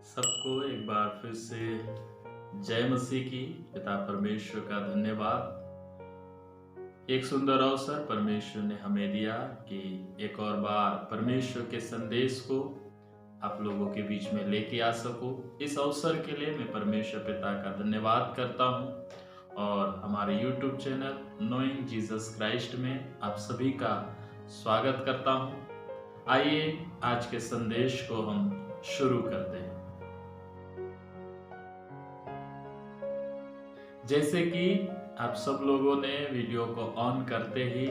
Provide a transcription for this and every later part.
सबको एक बार फिर से जय मसीह की। पिता परमेश्वर का धन्यवाद। एक सुंदर अवसर परमेश्वर ने हमें दिया कि एक और बार परमेश्वर के संदेश को आप लोगों के बीच में लेके आ सकूं। इस अवसर के लिए मैं परमेश्वर पिता का धन्यवाद करता हूं और हमारे YouTube channel knowing Jesus Christ में आप सभी का स्वागत करता हूं। आइए आज के संदेश को हम शुरू करते हैं। जैसे कि आप सब लोगों ने वीडियो को ऑन करते ही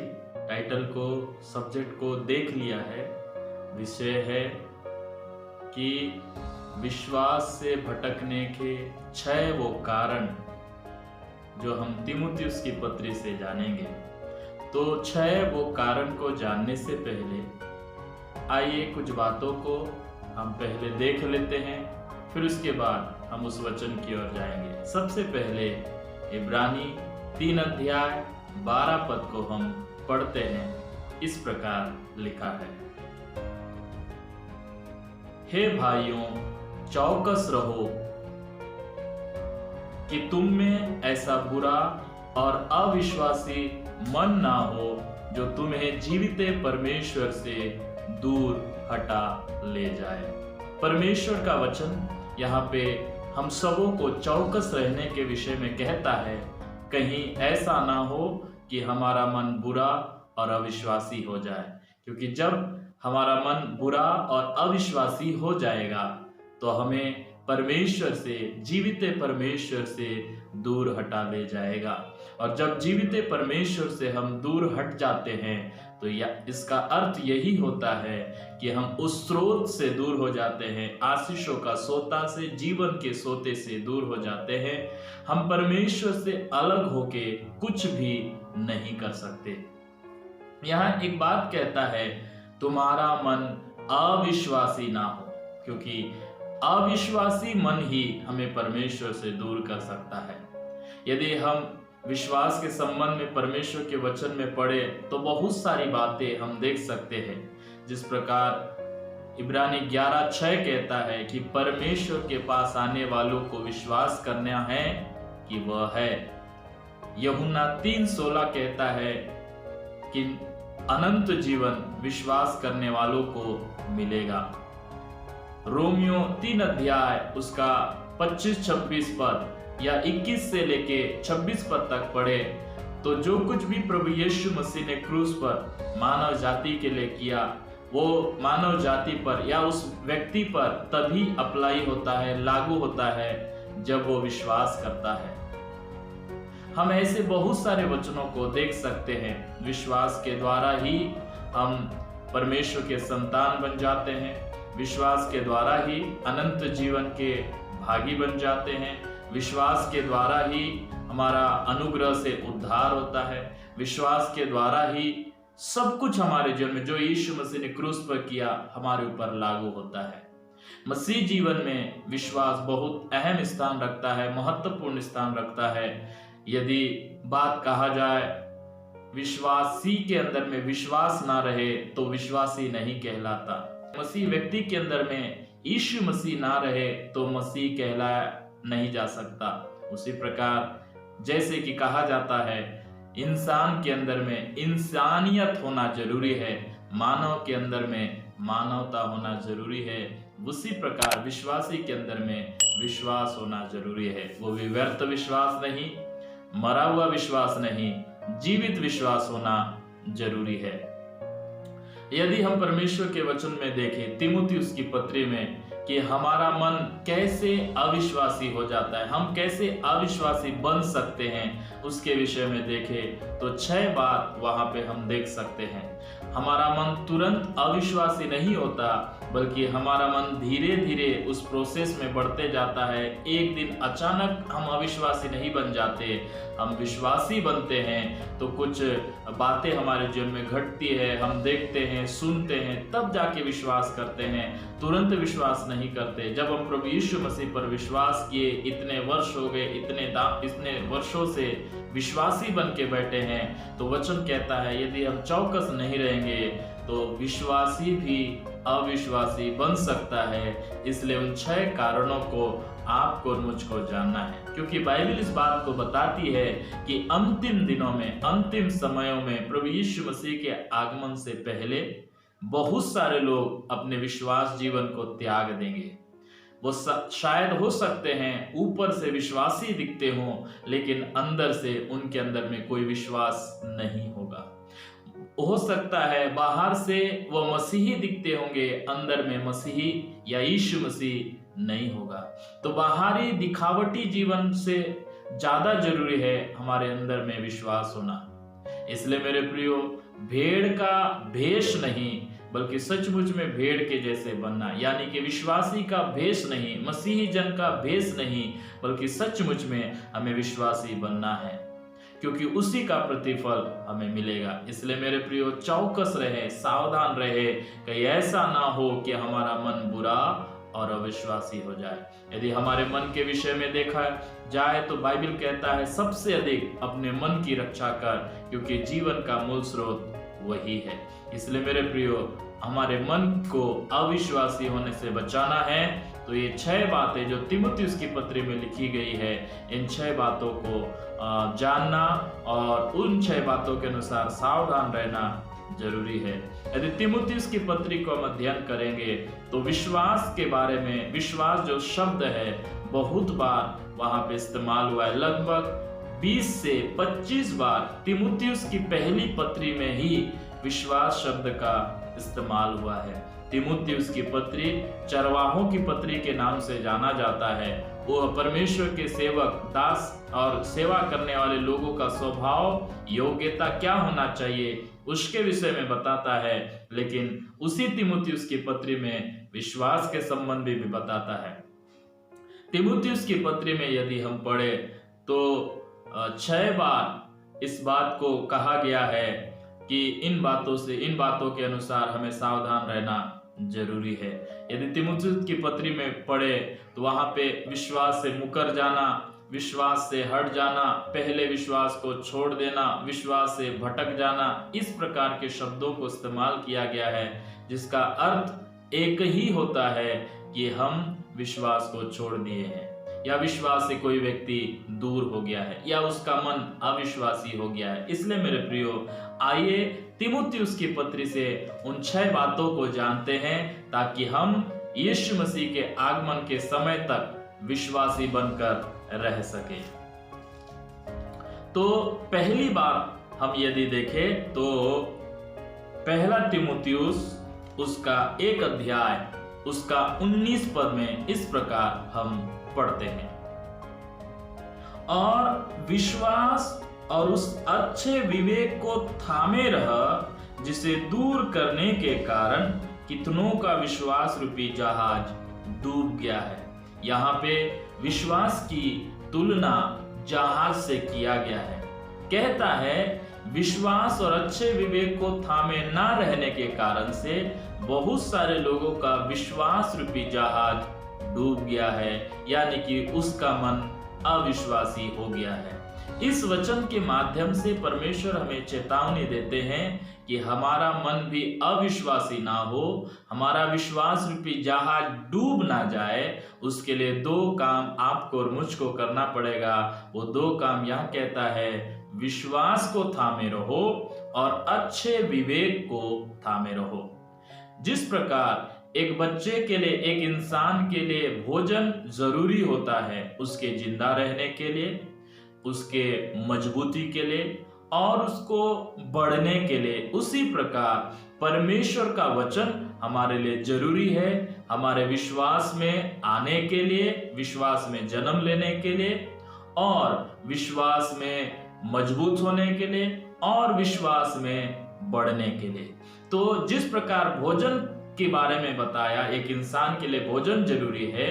टाइटल को, सब्जेक्ट को देख लिया है। विषय है कि विश्वास से भटकने के 6 वो कारण जो हम तीमुथियुस की पत्री से जानेंगे। तो 6 वो कारण को जानने से पहले आइए कुछ बातों को हम पहले देख लेते हैं, फिर उसके बाद हम उस वचन की ओर जाएंगे। सबसे पहले इब्रानी 3 अध्याय 12 पद को हम पढ़ते हैं। इस प्रकार लिखा है, हे भाइयों, चौकस रहो कि तुम में ऐसा बुरा और अविश्वासी मन ना हो जो तुम्हें जीवित परमेश्वर से दूर हटा ले जाए। परमेश्वर का वचन यहाँ पे हम सबों को चौकस रहने के विषय में कहता है। कहीं ऐसा ना हो कि हमारा मन बुरा और अविश्वासी हो जाए, क्योंकि जब हमारा मन बुरा और अविश्वासी हो जाएगा तो हमें परमेश्वर से, जीवित परमेश्वर से दूर हटा ले जाएगा। और जब जीवित परमेश्वर से हम दूर हट जाते हैं तो इसका अर्थ यही होता है कि हम उस स्रोत से दूर हो जाते हैं, आशीषों का सोता से, जीवन के सोते से दूर हो जाते हैं। हम परमेश्वर से अलग होके कुछ भी नहीं कर सकते। यहाँ एक बात कहता है, तुम्हारा मन अविश्वासी ना हो, क्योंकि अविश्वासी मन ही हमें परमेश्वर से दूर कर सकता है। यदि हम विश्वास के संबंध में परमेश्वर के वचन में पढ़े तो बहुत सारी बातें हम देख सकते हैं। जिस प्रकार इब्रानी 11:6 कहता है कि परमेश्वर के पास आने वालों को विश्वास करना है कि वह है। यूहन्ना 3:16 कहता है कि अनंत जीवन विश्वास करने वालों को मिलेगा। रोमियो 3 अध्याय उसका 25-26 पद या 21 से लेके 26 पद तक पढ़े तो जो कुछ भी प्रभु यीशु मसीह ने क्रूस पर मानव जाति के लिए किया, वो मानव जाति पर या उस व्यक्ति पर तभी अप्लाई होता है, लागू होता है जब वो विश्वास करता है। हम ऐसे बहुत सारे वचनों को देख सकते हैं। विश्वास के द्वारा ही हम परमेश्वर के संतान बन जाते हैं। विश्वास के द्वारा ही अनंत जीवन के भागी बन जाते हैं। विश्वास के द्वारा ही हमारा अनुग्रह से उद्धार होता है। विश्वास के द्वारा ही सब कुछ हमारे जीवन में जो यीशु मसीह ने क्रूस पर किया हमारे ऊपर लागू होता है। मसीह जीवन में विश्वास बहुत अहम स्थान रखता है, महत्वपूर्ण स्थान रखता है। यदि बात कहा जाए विश्वासी के अंदर में विश्वास ना रहे तो विश्वासी नहीं कहलाता। मसीह व्यक्ति के अंदर में यीशु मसीह ना रहे तो मसीह कहलाया नहीं जा सकता। उसी प्रकार जैसे कि कहा जाता है इंसान के अंदर में इंसानियत होना जरूरी है, मानव के अंदर में मानवता होना जरूरी है, उसी प्रकार विश्वासी के अंदर में विश्वास होना जरूरी है। वो भी व्यर्थ विश्वास नहीं, मरा हुआ विश्वास नहीं, जीवित विश्वास होना जरूरी है। यदि हम परमेश्वर के वचन में देखें तीमुथियुस की पत्री में कि हमारा मन कैसे अविश्वासी हो जाता है, हम कैसे अविश्वासी बन सकते हैं, उसके विषय में देखें तो 6 बात वहां पे हम देख सकते हैं। हमारा मन तुरंत अविश्वासी नहीं होता, बल्कि हमारा मन धीरे धीरे उस प्रोसेस में बढ़ते जाता है। एक दिन अचानक हम अविश्वासी नहीं बन जाते, हम विश्वासी बनते हैं तो कुछ बातें हमारे जीवन में घटती है, हम देखते हैं, सुनते हैं, तब जाके विश्वास करते हैं। तुरंत विश्वास नहीं नहीं करते। जब हम प्रभु यीशु मसीह पर विश्वास किए, इतने वर्ष हो गए, इतने वर्षों से विश्वासी बन के बैठे हैं, तो वचन कहता है यदि हम चौकस नहीं रहेंगे तो विश्वासी भी अविश्वासी बन सकता है। इसलिए उन 6 कारणों को आपको और मुझको जानना है, क्योंकि बाइबल इस बात को बताती है कि अंतिम दिनों में, अंतिम समयों में प्रभु यीशु मसीह के आगमन से पहले बहुत सारे लोग अपने विश्वास जीवन को त्याग देंगे। वो शायद हो सकते हैं ऊपर से विश्वासी दिखते हों, लेकिन अंदर से उनके अंदर में कोई विश्वास नहीं होगा। हो सकता है बाहर से वो मसीही दिखते होंगे, अंदर में मसीही या यीशु मसीह नहीं होगा। तो बाहरी दिखावटी जीवन से ज्यादा जरूरी है हमारे अंदर में विश्वास होना। इसलिए मेरे प्रियो, भेड़ का भेष नहीं बल्कि सचमुच में भेड़ के जैसे बनना, यानी कि विश्वासी का भेष नहीं, मसीही जन का भेष नहीं, बल्कि सचमुच में हमें विश्वासी बनना है, क्योंकि उसी का प्रतिफल हमें मिलेगा। इसलिए मेरे प्रियो, चौकस रहे, सावधान रहे, कहीं ऐसा ना हो कि हमारा मन बुरा और अविश्वासी हो जाए। यदि हमारे मन के विषय में देखा जाए तो बाइबल कहता है सबसे अधिक अपने मन की रक्षा कर, क्योंकि जीवन का मूल स्रोत वही है। इसलिए मेरे प्रियो, हमारे मन को अविश्वासी होने से बचाना है तो ये 6 बातें जो तीमुथियुस की पत्री में लिखी गई है, इन 6 बातों को जानना और उन 6 बातों के अनुसार सावधान रहना जरूरी है। यदि तीमुथियुस की पत्री को हम अध्ययन करेंगे तो विश्वास के बारे में, विश्वास जो शब्द है बहुत बार वहां पे इस्तेमाल हुआ है। लगभग 20 से 25 बार तीमुथियुस की पहली पत्री में ही विश्वास शब्द का इस्तेमाल हुआ है। तीमुथियुस की पत्री चरवाहों की पत्री के नाम से जाना जाता है। वो परमेश्वर के सेवक, दास और सेवा करने वाले लोगों का स्वभाव, योग्यता क्या होना चाहिए उसके विषय में बताता है, लेकिन उसी तीमुथियुस की पत्री में विश्वास के संबंध भी बताता है। तीमुथियुस की पत्री में यदि हम पढ़े तो 6 बार इस बात को कहा गया है कि इन बातों के अनुसार हमें सावधान रहना जरूरी है। यदि तीमुथियुस की पत्री में पढ़े तो वहां पे विश्वास से मुकर जाना, विश्वास से हट जाना, पहले विश्वास को छोड़ देना, विश्वास से भटक जाना, इस प्रकार के शब्दों को इस्तेमाल किया गया है, जिसका अर्थ एक ही होता है कि हम विश्वास को छोड़ दिए हैं, या विश्वास से कोई व्यक्ति दूर हो गया है, या उसका मन अविश्वासी हो गया है। इसलिए मेरे प्रियो, आइए तीमुथियुस की पत्री से उन 6 बातों को जानते हैं ताकि हम यीशु मसीह के आगमन के समय तक विश्वासी बनकर रह सके। तो पहली बात हम यदि देखें तो पहला तीमुथियुस उसका 1 अध्याय उसका 19 पद में इस प्रकार हम पढ़ते हैं, और विश्वास और उस अच्छे विवेक को थामे रह जिसे दूर करने के कारण कितनों का विश्वास रूपी जहाज डूब गया है। यहाँ पे विश्वास की तुलना जहाज से किया गया है। कहता है विश्वास और अच्छे विवेक को थामे ना रहने के कारण से बहुत सारे लोगों का विश्वास रूपी जहाज डूब गया है, यानी कि उसका मन अविश्वासी हो गया है। इस वचन के माध्यम से परमेश्वर हमें चेतावनी देते हैं कि हमारा मन भी अविश्वासी ना हो, हमारा विश्वास रूपी जहाज डूब ना जाए। उसके लिए 2 काम आपको और मुझको करना पड़ेगा। वो 2 काम यह कहता है, विश्वास को थामे रहो और अच्छे विवेक को थामे रहो। जिस प्रकार एक बच्चे के लिए, एक इंसान के लिए भोजन जरूरी होता है उसके जिंदा रहने के लिए, उसके मजबूती के लिए और उसको बढ़ने के लिए, उसी प्रकार परमेश्वर का वचन हमारे लिए जरूरी है, हमारे विश्वास में आने के लिए, विश्वास में जन्म लेने के लिए और विश्वास में मजबूत होने के लिए और विश्वास में बढ़ने के लिए। तो जिस प्रकार भोजन के बारे में बताया, एक इंसान के लिए भोजन जरूरी है,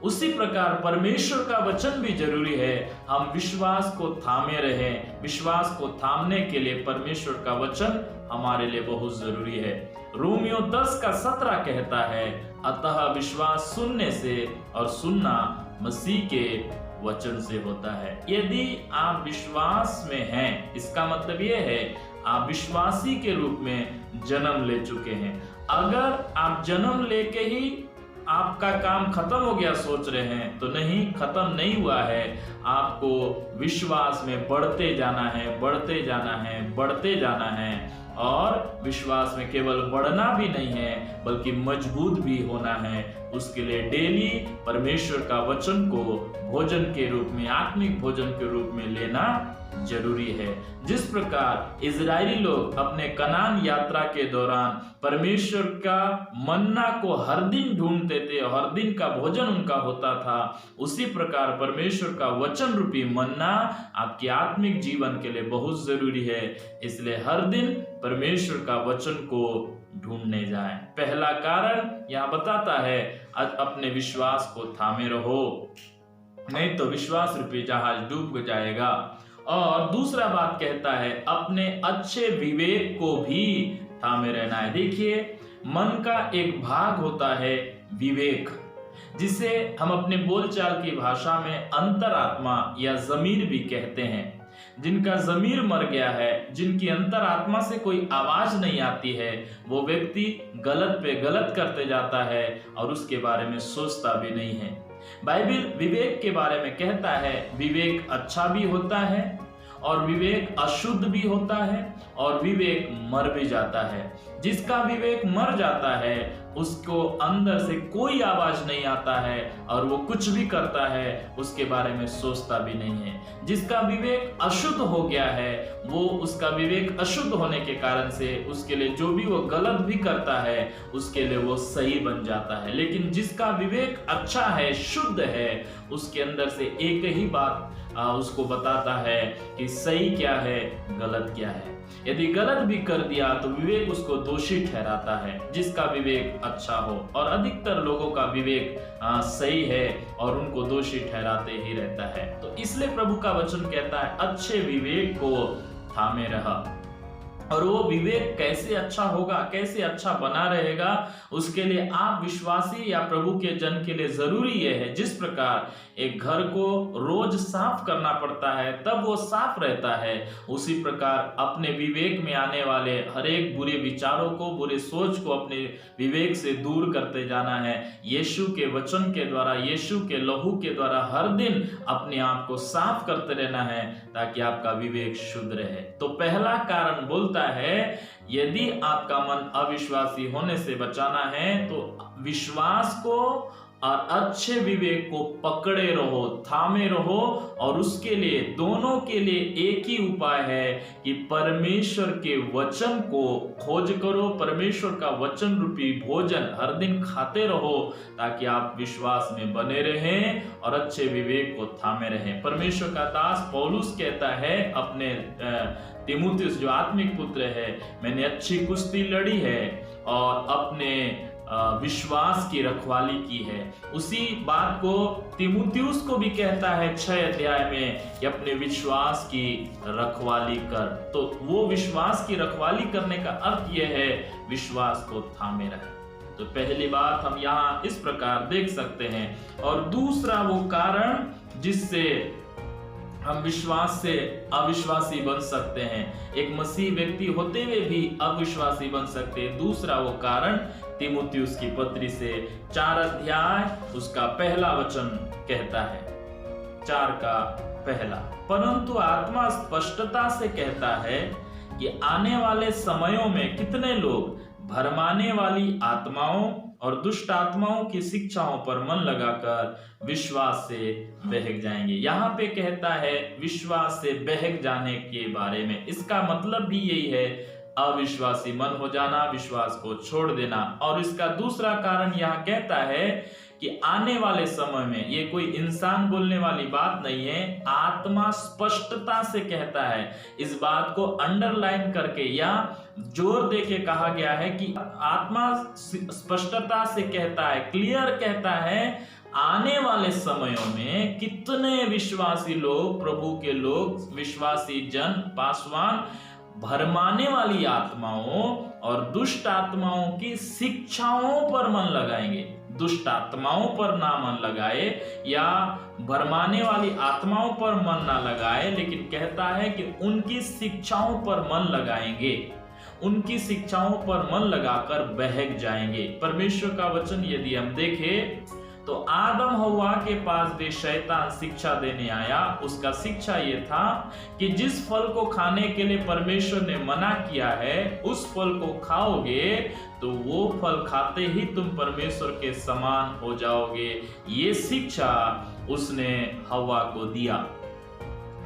उसी प्रकार परमेश्वर का वचन भी जरूरी है। हम विश्वास को थामे रहें। विश्वास को थामने के लिए परमेश्वर का वचन हमारे लिए बहुत जरूरी है। रोमियो 10:17 कहता है, अतः विश्वास सुनने से और सुनना मसीह के वचन से होता है। यदि आप विश्वास में हैं, इसका मतलब यह है आप विश्वासी के रूप में जन्म ले चुके हैं। अगर आप जन्म लेके ही आपका काम खत्म हो गया सोच रहे हैं, तो नहीं, खत्म नहीं हुआ है। आपको विश्वास में बढ़ते जाना है, बढ़ते जाना है, बढ़ते जाना है। और विश्वास में केवल बढ़ना भी नहीं है, बल्कि मजबूत भी होना है। उसके लिए डेली परमेश्वर का वचन को भोजन के रूप में, आत्मिक भोजन के रूप में लेना जरूरी है। जिस प्रकार इजरायली लोग अपने कनान यात्रा के दौरान परमेश्वर का मन्ना को हर दिन ढूंढते थे, हर दिन का भोजन उनका होता था, उसी प्रकार परमेश्वर का वचन रूपी मन्ना आपके आत्मिक जीवन के लिए बहुत जरूरी है। इसलिए हर दिन परमेश्वर का वचन को ढूंढने जाएं। पहला कारण यहाँ बताता है, अपने विश्वास को थामे रहो, नहीं तो विश्वास रूपी जहाज डूब जाएगा। और दूसरा बात कहता है, अपने अच्छे विवेक को भी थामे रहना है। देखिए, मन का एक भाग होता है विवेक, जिसे हम अपने बोलचाल की भाषा में अंतरात्मा या जमीर भी कहते हैं। जिनका जमीर मर गया है, जिनकी अंतरात्मा से कोई आवाज नहीं आती है, वो व्यक्ति गलत पे गलत करते जाता है और उसके बारे में सोचता भी नहीं है। बाइबल विवेक के बारे में कहता है, विवेक अच्छा भी होता है और विवेक अशुद्ध भी होता है और विवेक मर भी जाता है। जिसका विवेक मर जाता है, उसको अंदर से कोई आवाज नहीं आता है और वो कुछ भी करता है, उसके बारे में सोचता भी नहीं है। जिसका विवेक अशुद्ध हो गया है, वो उसका विवेक अशुद्ध होने के कारण से उसके लिए जो भी वो गलत भी करता है, उसके लिए वो सही बन जाता है। लेकिन जिसका विवेक अच्छा है, शुद्ध है, उसके अंदर से एक ही बात उसको बताता है कि सही क्या है, गलत क्या है। यदि गलत भी कर दिया तो विवेक उसको दोषी ठहराता है। जिसका विवेक अच्छा हो, और अधिकतर लोगों का विवेक सही है और उनको दोषी ठहराते ही रहता है। तो इसलिए प्रभु का वचन कहता है, अच्छे विवेक को थामे रहा। और वो विवेक कैसे अच्छा होगा, कैसे अच्छा बना रहेगा, उसके लिए आप विश्वासी या प्रभु के जन के लिए जरूरी यह है, जिस प्रकार एक घर को रोज साफ करना पड़ता है तब वो साफ रहता है, उसी प्रकार अपने विवेक में आने वाले हर एक बुरे विचारों को, बुरे सोच को अपने विवेक से दूर करते जाना है। यीशु के वचन के द्वारा, यीशु के लहू के द्वारा हर दिन अपने आप को साफ करते रहना है, ताकि आपका विवेक शुद्ध रहे। तो पहला कारण बोलता है, यदि आपका मन अविश्वासी होने से बचाना है तो विश्वास को और अच्छे विवेक को पकड़े रहो, थामे रहो। और उसके लिए, दोनों के लिए एक ही उपाय है कि परमेश्वर के वचन को खोज करो, परमेश्वर का वचन रूपी भोजन हर दिन खाते रहो, ताकि आप विश्वास में बने रहें और अच्छे विवेक को थामे रहें। परमेश्वर का दास पौलुस कहता है अपने तीमुथियुस जो आत्मिक पुत्र है, मैंने अच्छी कुश्ती लड़ी है और अपने विश्वास की रखवाली की है। उसी बात को तीमुथियुस को भी कहता है 6 अध्याय में कि अपने विश्वास की रखवाली कर। तो वो विश्वास की रखवाली करने का अर्थ यह है, विश्वास को थामे रहे। तो पहली बात हम यहाँ इस प्रकार देख सकते हैं। और दूसरा वो कारण जिससे हम विश्वास से अविश्वासी बन सकते हैं, एक मसीह व्यक्ति होते हुए भी अविश्वासी बन सकते हैं। दूसरा वो कारण तीमुथियुस की पत्री से 4 अध्याय उसका पहला वचन कहता है, 4 का पहला, परंतु आत्मा स्पष्टता से कहता है कि आने वाले समयों में कितने लोग भरमाने वाली आत्माओं और दुष्ट आत्माओं की शिक्षाओं पर मन लगाकर विश्वास से बहक जाएंगे। यहाँ पे कहता है विश्वास से बहक जाने के बारे में। इसका मतलब भी यही है, अविश्वासी मन हो जाना, विश्वास को छोड़ देना। और इसका दूसरा कारण यहाँ कहता है कि आने वाले समय में, ये कोई इंसान बोलने वाली बात नहीं है, आत्मा स्पष्टता से कहता है। इस बात को अंडरलाइन करके या जोर देके कहा गया है कि आत्मा स्पष्टता से कहता है, क्लियर कहता है, आने वाले समयों में कितने विश्वासी लोग, प्रभु के लोग, विश्वासी जन, पासवान भरमाने वाली आत्माओं और दुष्ट आत्माओं की शिक्षाओं पर मन लगाएंगे। दुष्ट आत्माओं पर ना मन लगाए या भरमाने वाली आत्माओं पर मन ना लगाए, लेकिन कहता है कि उनकी शिक्षाओं पर मन लगाएंगे, उनकी शिक्षाओं पर मन लगाकर बहक जाएंगे। परमेश्वर का वचन यदि हम देखें तो आदम हव्वा के पास भी शैतान शिक्षा देने आया। उसका शिक्षा ये था कि जिस फल को खाने के लिए परमेश्वर ने मना किया है, उस फल को खाओगे तो वो फल खाते ही तुम परमेश्वर के समान हो जाओगे। ये शिक्षा उसने हव्वा को दिया।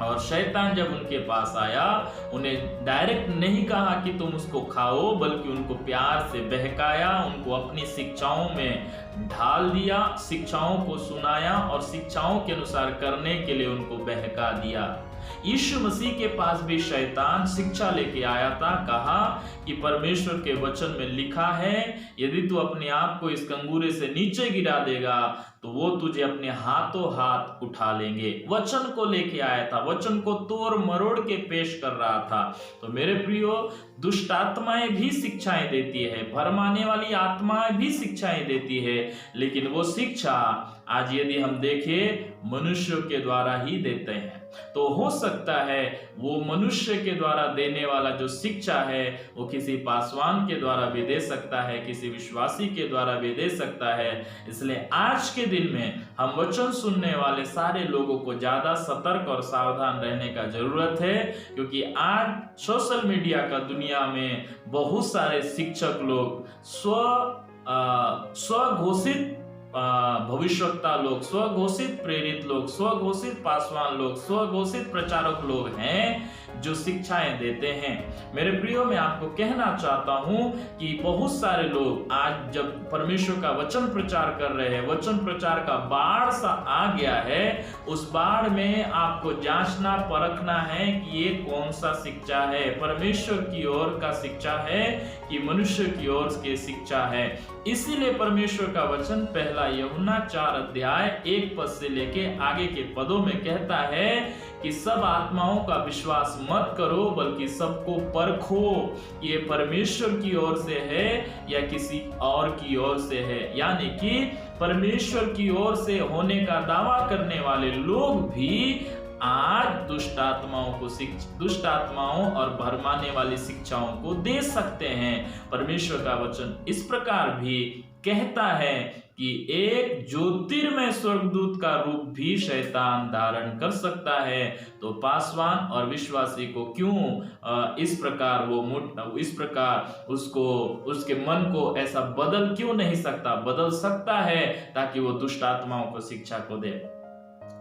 और शैतान जब उनके पास आया, उन्हें डायरेक्ट नहीं कहा कि तुम उसको खाओ, बल्कि उनको प्यार से बहकाया, उनको अपनी शिक्षाओं में ढाल दिया, शिक्षाओं को सुनाया और शिक्षाओं के अनुसार करने के लिए उनको बहका दिया। यीशु मसीह के पास भी शैतान शिक्षा लेके आया था। कहा कि परमेश्वर के वचन में लिखा है, यदि तू अपने आप को इस कंगूरे से नीचे गिरा देगा तो वो तुझे अपने हाथों हाथ उठा लेंगे। वचन को लेके आया था, वचन को तोड़ मरोड़ के पेश कर रहा था। तो मेरे प्रियो, दुष्ट आत्माएं भी शिक्षाएं देती है, भरमाने वाली आत्माएं भी शिक्षाएं देती है, लेकिन वो शिक्षा आज यदि हम देखें मनुष्यों के द्वारा ही देते हैं। तो हो सकता है वो मनुष्य के द्वारा देने वाला जो शिक्षा है वो किसी पासवान के द्वारा भी दे सकता है, किसी विश्वासी के द्वारा भी दे सकता है। इसलिए आज के दिन में हम वचन सुनने वाले सारे लोगों को ज्यादा सतर्क और सावधान रहने का जरूरत है, क्योंकि आज सोशल मीडिया का दुनिया में बहुत सारे शिक्षक लोग, स्वघोषित भविष्यवक्ता लोग, स्वघोषित प्रेरित लोग, स्वघोषित पासवान लोग, स्वघोषित प्रचारक लोग हैं जो शिक्षाएं देते हैं। मेरे प्रियो, मैं आपको कहना चाहता हूं कि बहुत सारे लोग आज जब परमेश्वर का वचन प्रचार कर रहे हैं, वचन प्रचार का बाढ़ सा आ गया है, उस बाढ़ में आपको जांचना परखना है कि ये कौन सा शिक्षा है, परमेश्वर की ओर का शिक्षा है कि मनुष्य की ओर की शिक्षा है। इसीलिए परमेश्वर का वचन पहला यूहन्ना 4 अध्याय 1 पद से लेके आगे के पदों में कहता है कि सब आत्माओं का विश्वास मत करो, बल्कि सबको परखो, ये परमेश्वर की ओर से है या किसी और की ओर से है। यानी कि परमेश्वर की ओर से होने का दावा करने वाले लोग भी आज दुष्ट आत्माओं और भरमाने वाली शिक्षाओं को दे सकते हैं। परमेश्वर का वचन इस प्रकार भी कहता है कि एक ज्योतिर्मय स्वर्गदूत का रूप भी शैतान धारण कर सकता है। तो पासवान और विश्वासी को क्यों इस प्रकार उसको, उसके मन को ऐसा बदल क्यों नहीं सकता? बदल सकता है ताकि वो दुष्ट आत्माओं को शिक्षा को दे।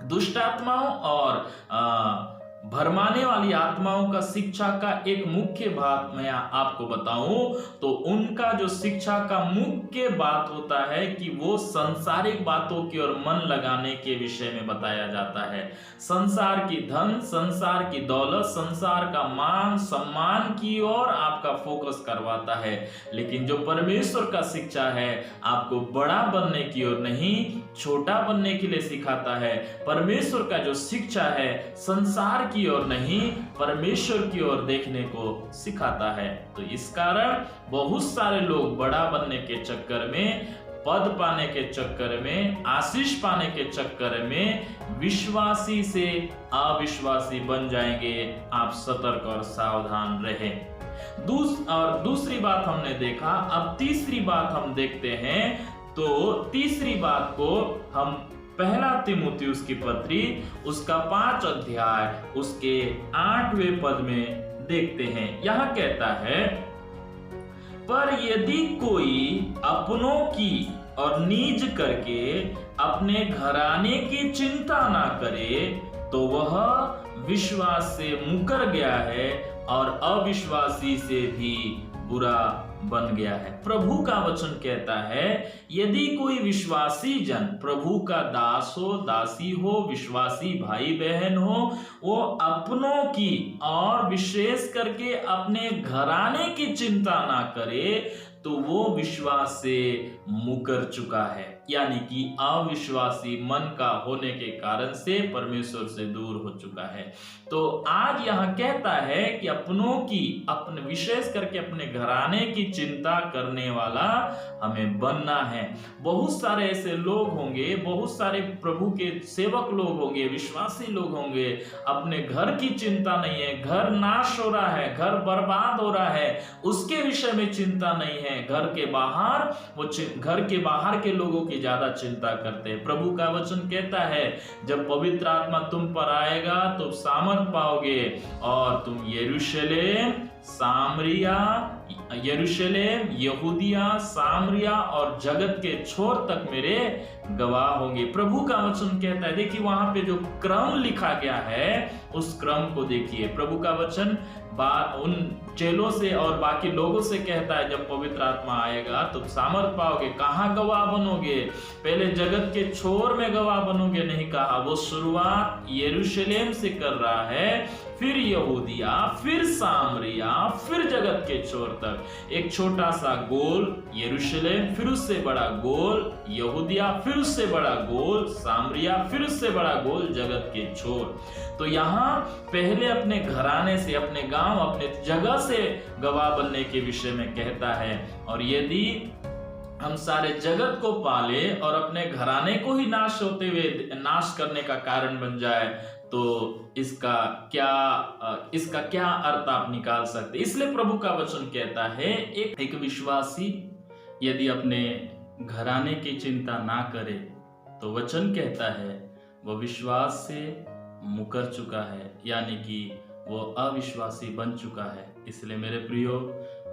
दुष्ट आत्माओं और भरमाने वाली आत्माओं का शिक्षा का एक मुख्य बात मैं आपको बताऊं तो उनका जो शिक्षा का मुख्य बात होता है कि वो संसारिक बातों की ओर मन लगाने के विषय में बताया जाता है। संसार की धन, संसार की दौलत, संसार का मान सम्मान की ओर आपका फोकस करवाता है। लेकिन जो परमेश्वर का शिक्षा है आपको बड़ा बनने की ओर नहीं, छोटा बनने के लिए सिखाता है। परमेश्वर का जो शिक्षा है संसार की ओर नहीं, परमेश्वर की ओर देखने को सिखाता है। तो इस कारण बहुत सारे लोग बड़ा बनने के चक्कर में, पद पाने के चक्कर में, आशीष पाने के चक्कर में विश्वासी से अविश्वासी बन जाएंगे। आप सतर्क और सावधान रहें। दूसरी बात हमने देखा, अब तीसरी बात हम देखते हैं। तो तीसरी बात को हम पहला तीमुथियुस की पत्री उसका 5 अध्याय उसके 8वें पद में देखते हैं। यहाँ कहता है, पर यदि कोई अपनों की और नीज करके अपने घराने की चिंता ना करे तो वह विश्वास से मुकर गया है और अविश्वासी से भी बुरा बन गया है। प्रभु का वचन कहता है यदि कोई विश्वासी जन प्रभु का दास हो, दासी हो, विश्वासी भाई बहन हो, वो अपनों की और विशेष करके अपने घराने की चिंता ना करे तो वो विश्वास से मुकर चुका है, यानी कि अविश्वासी मन का होने के कारण से परमेश्वर से दूर हो चुका है। तो आज यहाँ कहता है कि अपनों की, अपने विशेष करके अपने घराने की चिंता करने वाला हमें बनना है। बहुत सारे ऐसे लोग होंगे, बहुत सारे प्रभु के सेवक लोग होंगे, विश्वासी लोग होंगे, अपने घर की चिंता नहीं है, घर नाश हो रहा है, घर बर्बाद हो रहा है, उसके विषय में चिंता नहीं है। घर के बाहर वो घर के बाहर के लोगों की ज्यादा चिंता करते हैं। प्रभु का वचन कहता है जब पवित्र आत्मा तुम पर आएगा तो सामर्थ पाओगे और तुम यरूशलेम, सामरिया, यरूशलेम, यहूदिया, सामरिया और जगत के छोर तक मेरे गवाह होंगे। प्रभु का वचन कहता है, देखिए वहां पे जो क्रम लिखा गया है उस क्रम को देखिए। प्रभु का वचन उन चेलों से और बाकी लोगों से कहता है जब पवित्र आत्मा आएगा तो सामर्थ पाओगे। कहाँ गवाह बनोगे? पहले जगत के छोर में गवाह बनोगे नहीं कहा, वो शुरुआत यरूशलेम से कर रहा है, फिर यहूदिया, फिर सामरिया, फिर जगत के छोर तक। एक छोटा सा गोल यरूशलेम, फिर उससे बड़ा गोल यहूदिया, फिर उससे बड़ा गोल सामरिया, फिर उससे बड़ा गोल जगत के छोर। तो यहाँ पहले अपने घराने से, अपने गांव, अपने जगह से गवाह बनने के विषय में कहता है। और यदि हम सारे जगत को पाले और अपने घराने को ही नाश होते हुए नाश करने का कारण बन जाए तो इसका क्या अर्थ आप निकाल सकते। इसलिए प्रभु का वचन कहता है एक विश्वासी यदि अपने घराने की चिंता ना करे तो वचन कहता है वह विश्वास से मुकर चुका है, यानी कि वो अविश्वासी बन चुका है। इसलिए मेरे प्रियो,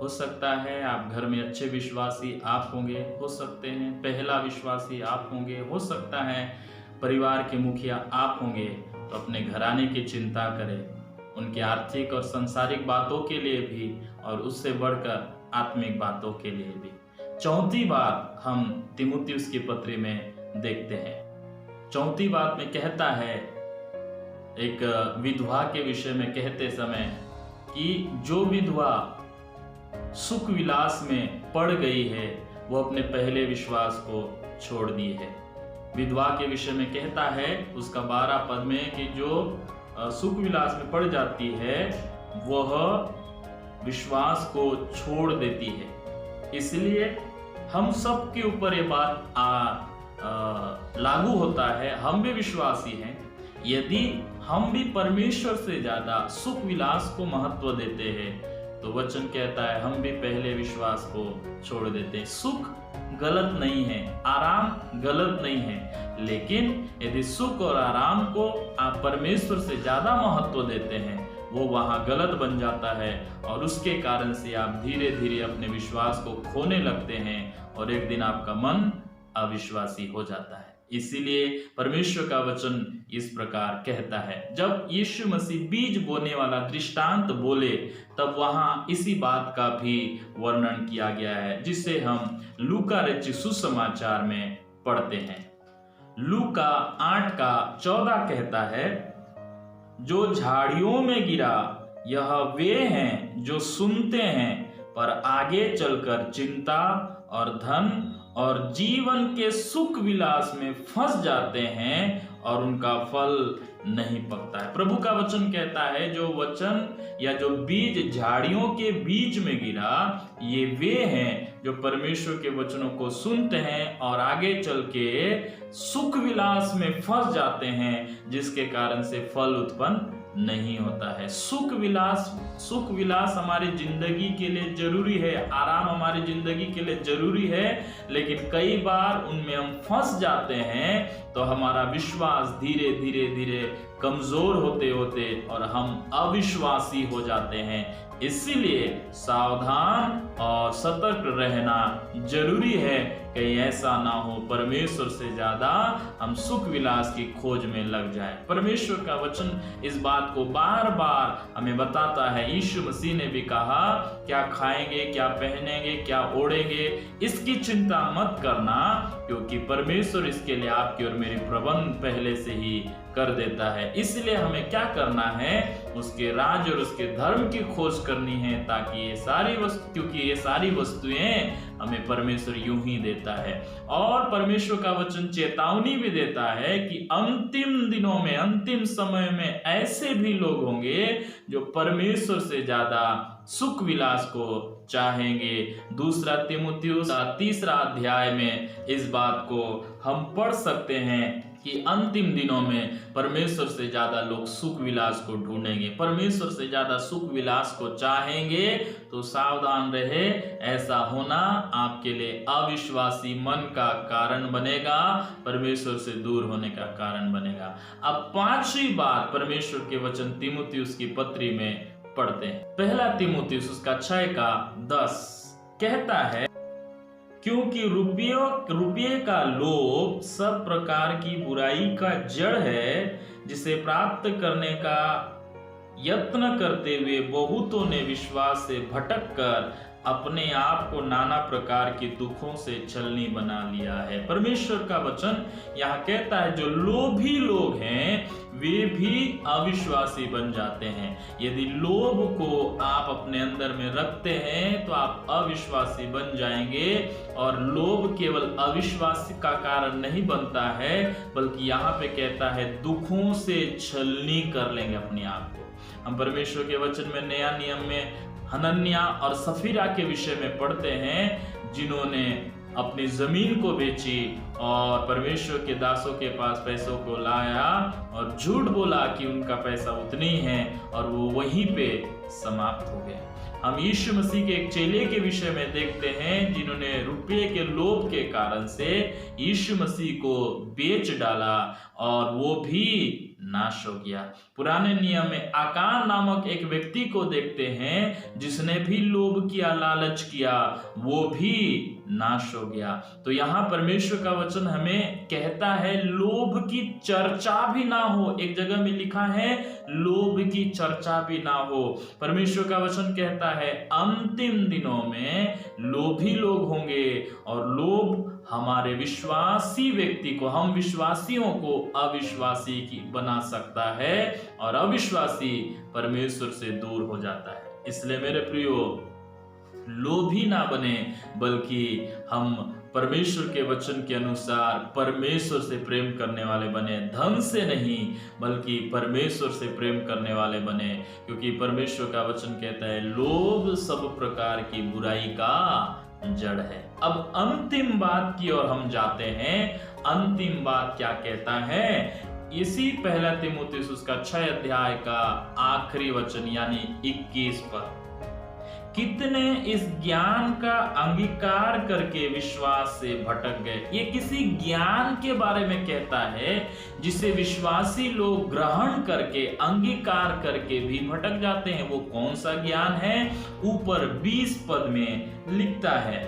हो सकता है आप घर में अच्छे विश्वासी आप होंगे, हो सकते हैं पहला विश्वासी आप होंगे, हो सकता है परिवार के मुखिया आप होंगे, तो अपने घराने की चिंता करें, उनके आर्थिक और सांसारिक बातों के लिए भी और उससे बढ़कर आत्मिक बातों के लिए भी। चौथी बात हम तीमुथियुस की पत्री में देखते हैं। चौथी बात में कहता है एक विधवा के विषय में कहते समय कि जो विधवा सुख विलास में पड़ गई है वो अपने पहले विश्वास को छोड़ दी है। विधवा के विषय में कहता है उसका 12 पद में कि जो सुख विलास में पड़ जाती है वह विश्वास को छोड़ देती है। इसलिए हम सब के ऊपर ये बात लागू होता है, हम भी विश्वासी हैं। यदि हम भी परमेश्वर से ज्यादा सुख विलास को महत्व देते हैं तो वचन कहता है हम भी पहले विश्वास को छोड़ देते हैं। सुख गलत नहीं है, आराम गलत नहीं है, लेकिन यदि सुख और आराम को आप परमेश्वर से ज्यादा महत्व देते हैं वो वहां गलत बन जाता है और उसके कारण से आप धीरे धीरे अपने विश्वास को खोने लगते हैं और एक दिन आपका मन अविश्वासी हो जाता है। इसीलिए परमेश्वर का वचन इस प्रकार कहता है, जब यीशु मसीह बीज बोने वाला दृष्टांत बोले तब वहां इसी बात का भी वर्णन किया गया है जिसे हम लूका रचित सुसमाचार में पढ़ते हैं। लूका 8:14 कहता है, जो झाड़ियों में गिरा यह वे हैं जो सुनते हैं पर आगे चलकर चिंता और धन और जीवन के सुख विलास में फंस जाते हैं और उनका फल नहीं पकता है। प्रभु का वचन कहता है जो वचन या जो बीज झाड़ियों के बीच में गिरा ये वे हैं जो परमेश्वर के वचनों को सुनते हैं और आगे चल के सुख विलास में फंस जाते हैं जिसके कारण से फल उत्पन्न नहीं होता है। सुख विलास हमारी जिंदगी के लिए जरूरी है, आराम हमारी जिंदगी के लिए जरूरी है, लेकिन कई बार उनमें हम फंस जाते हैं तो हमारा विश्वास धीरे धीरे धीरे कमजोर होते होते और हम अविश्वासी हो जाते हैं। इसीलिए सावधान और सतर्क रहना जरूरी है, कहीं ऐसा ना हो परमेश्वर से ज्यादा हम सुख विलास की खोज में लग जाएं। परमेश्वर का वचन इस बात को बार बार हमें बताता है। यीशु मसीह ने भी कहा, क्या खाएंगे, क्या पहनेंगे, क्या ओढ़ेंगे, इसकी चिंता मत करना, क्योंकि परमेश्वर इसके लिए आपकी और मेरी प्रबंध पहले से ही कर देता है। इसलिए हमें क्या करना है, उसके राज और उसके धर्म की खोज करनी है, ताकि ये सारी वस्तु, क्योंकि ये सारी वस्तुएं हमें परमेश्वर यूं ही देता है। और परमेश्वर का वचन चेतावनी भी देता है कि अंतिम दिनों में, अंतिम समय में ऐसे भी लोग होंगे जो परमेश्वर से ज्यादा सुख विलास को चाहेंगे। दूसरा तीमुथियुस 3 अध्याय में इस बात को हम पढ़ सकते हैं कि अंतिम दिनों में परमेश्वर से ज्यादा लोग सुख विलास को ढूंढेंगे, परमेश्वर से ज्यादा सुख विलास को चाहेंगे। तो सावधान रहे, ऐसा होना आपके लिए अविश्वासी मन का कारण बनेगा, परमेश्वर से दूर होने का कारण बनेगा। अब 5वीं बात परमेश्वर के वचन तीमुथियुस की पत्री में पढ़ते हैं। पहला तीमुथियुस उसका 6:10 कहता है, क्योंकि रुपये का लोभ सब प्रकार की बुराई का जड़ है, जिसे प्राप्त करने का यत्न करते हुए बहुतों ने विश्वास से भटक कर अपने आप को नाना प्रकार के दुखों से छलनी बना लिया है। परमेश्वर का वचन यहाँ कहता है, जो लोभी लोग हैं वे भी अविश्वासी बन जाते हैं। यदि लोभ को आप अपने अंदर में रखते हैं तो आप अविश्वासी बन जाएंगे। और लोभ केवल अविश्वास का कारण नहीं बनता है, बल्कि यहाँ पे कहता है दुखों से छलनी कर लेंगे अपने आप को। हम परमेश्वर के वचन में नया नियम में हनन्या और सफीरा के विषय में पढ़ते हैं, जिन्होंने अपनी जमीन को बेची और परमेश्वर के दासों के पास पैसों को लाया और झूठ बोला कि उनका पैसा उतनी है, और वो वहीं पे समाप्त हो गए। हम यीशु मसीह के एक चेले के विषय में देखते हैं, जिन्होंने रुपये के लोभ के कारण से यीशु मसीह को बेच डाला और वो भी नाश हो गया। पुराने नियम में आकार नामक एक व्यक्ति को देखते हैं, जिसने भी लोभ किया, लालच किया, वो भी नाश हो गया। तो यहाँ परमेश्वर का वचन हमें कहता है लोभ की चर्चा भी ना हो। एक जगह में लिखा है लोभ की चर्चा भी ना हो। परमेश्वर का वचन कहता है अंतिम दिनों में लोभी लोग होंगे, और लोभ हमारे विश्वासी व्यक्ति को, हम विश्वासियों को अविश्वासी की बना सकता है, और अविश्वासी परमेश्वर से दूर हो जाता है। इसलिए मेरे प्रियो, लोभी ना बने, बल्कि हम परमेश्वर के वचन के अनुसार परमेश्वर से प्रेम करने वाले बने। धन से नहीं, बल्कि परमेश्वर से प्रेम करने वाले बने, क्योंकि परमेश्वर का वचन कहता है लोभ सब प्रकार की बुराई का जड़ है। अब अंतिम बात की ओर हम जाते हैं। अंतिम बात क्या कहता है? इसी पहला तीमुथियुस उसका 6 अध्याय का आखिरी वचन यानी 21 पद, कितने इस ज्ञान का अंगीकार करके विश्वास से भटक गए। ये किसी ज्ञान के बारे में कहता है जिसे विश्वासी लोग ग्रहण करके, अंगीकार करके भी भटक जाते हैं। वो कौन सा ज्ञान है? ऊपर 20 पद में लिखता है,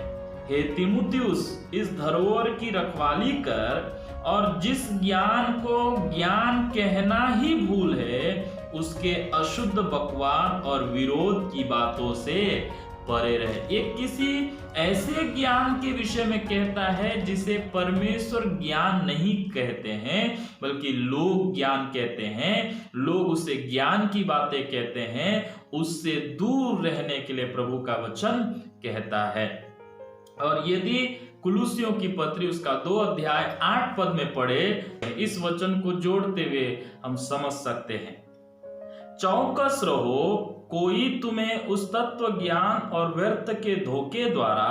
हे तीमुथियुस, इस धरोहर की रखवाली कर, और जिस ज्ञान को ज्ञान कहना ही भूल है, उसके अशुद्ध बकवाद और विरोध की बातों से परे रहे। ये किसी ऐसे ज्ञान के विषय में कहता है जिसे परमेश्वर ज्ञान नहीं कहते हैं, बल्कि लोग ज्ञान कहते हैं। लोग उसे ज्ञान की बातें कहते हैं। उससे दूर रहने के लिए प्रभु का वचन कहता है। और यदि कुलुसियों की पत्री उसका 2 अध्याय 8 पद में पढ़े, इस वचन को जोड़ते हुए हम समझ सकते हैं, चौकस रहो, कोई तुम्हें उस तत्व ज्ञान और व्यर्थ के धोखे द्वारा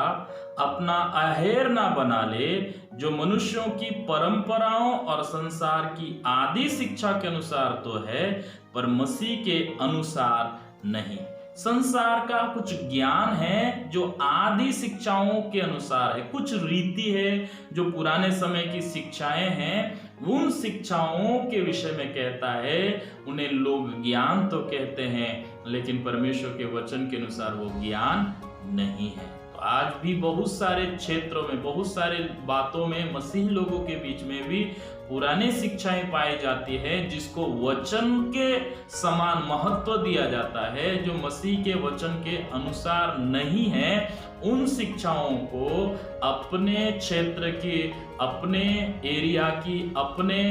अपना अहेर ना बना ले, जो मनुष्यों की परंपराओं और संसार की आदि शिक्षा के अनुसार तो है, पर मसीह के अनुसार नहीं। संसार का कुछ ज्ञान है जो आदि शिक्षाओं के अनुसार है, कुछ रीति है जो पुराने समय की शिक्षाएं हैं, उन शिक्षाओं के विषय में कहता है। उन्हें लोग ज्ञान तो कहते हैं, लेकिन परमेश्वर के वचन के अनुसार वो ज्ञान नहीं है। तो आज भी बहुत सारे क्षेत्रों में, बहुत सारे बातों में मसीही लोगों के बीच में भी पुरानी शिक्षाएं पाई जाती है, जिसको वचन के समान महत्व दिया जाता है, जो मसीह के वचन के अनुसार नहीं है। उन शिक्षाओं को अपने क्षेत्र की, अपने एरिया की, अपने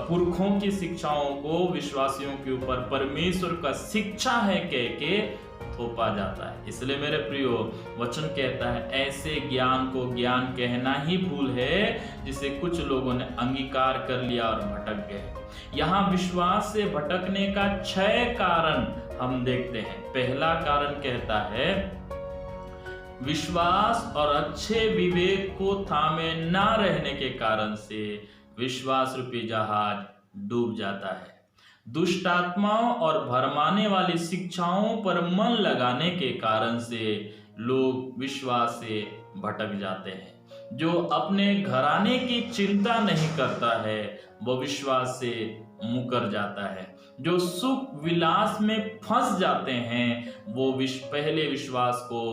पुरखों की शिक्षाओं को विश्वासियों के ऊपर परमेश्वर का शिक्षा है कह के थोपा जाता है। इसलिए मेरे प्रियो, वचन कहता है ऐसे ज्ञान को ज्ञान कहना ही भूल है, जिसे कुछ लोगों ने अंगीकार कर लिया और भटक गए। यहाँ विश्वास से भटकने का 6 कारण हम देखते हैं। पहला कारण कहता है, विश्वास और अच्छे विवेक को थामे ना रहने के कारण से विश्वास रूपी जहाज डूब जाता है। दुष्ट आत्माओं और भरमाने वाली शिक्षाओं पर मन लगाने के कारण से लोग विश्वास से भटक जाते हैं। जो अपने घराने की चिंता नहीं करता है वो विश्वास से मुकर जाता है। जो सुख विलास में फंस जाते हैं वो पहले विश्वास को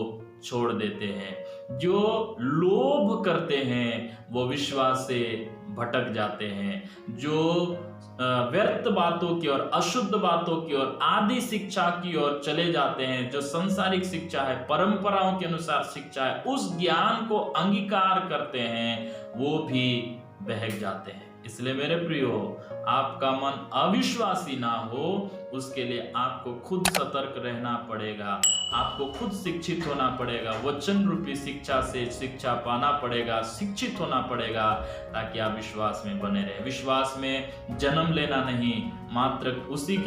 छोड़ देते हैं। जो लोभ करते हैं वो विश्वास से भटक जाते हैं। जो व्यर्थ बातों की और अशुद्ध बातों की और आदि शिक्षा की ओर चले जाते हैं, जो सांसारिक शिक्षा है, परंपराओं के अनुसार शिक्षा है, उस ज्ञान को अंगीकार करते हैं, वो भी बहक जाते हैं। इसलिए मेरे प्रियो, आपका मन अविश्वासी ना हो, उसके लिए आपको खुद सतर्क रहना पड़ेगा, आपको खुद शिक्षित होना पड़ेगा, वचन रूपी शिक्षा से शिक्षा पाना पड़ेगा, शिक्षित होना पड़ेगा, ताकि आप विश्वास में बने रहे। विश्वास में जन्म लेना नहीं, मात्र उसी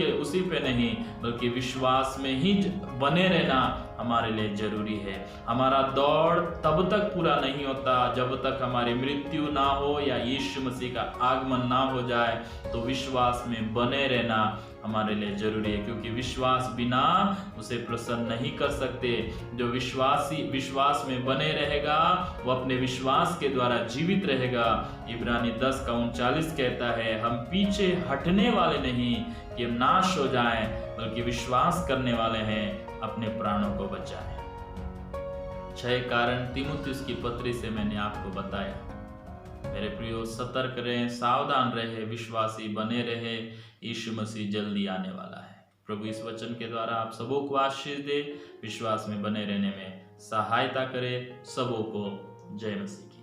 पे नहीं, बल्कि विश्वास में ही बने रहना हमारे लिए जरूरी है। हमारा दौड़ तब तक पूरा नहीं होता जब तक हमारी मृत्यु ना हो या यीशु मसीह का आगमन ना हो जाए। तो विश्वास में बने रहना हमारे लिए जरूरी है, क्योंकि विश्वास बिना उसे प्रसन्न नहीं कर सकते। जो विश्वास में बने रहेगा वो अपने विश्वास के द्वारा जीवित रहेगा। इब्रानी 10:39 कहता है, हम पीछे हटने वाले नहीं कि हम नाश हो जाएं, बल्कि विश्वास करने वाले हैं अपने प्राणों को बचाएं। 6 कारण तीमुथियुस की पत्री से मैंने आपको बताया। मेरे प्रियो, सतर्क रहें, सावधान रहे, विश्वासी बने रहे। यीशु मसीह जल्दी आने वाला है। प्रभु इस वचन के द्वारा आप सबों को आशीष दे, विश्वास में बने रहने में सहायता करे। सबों को जय मसीह।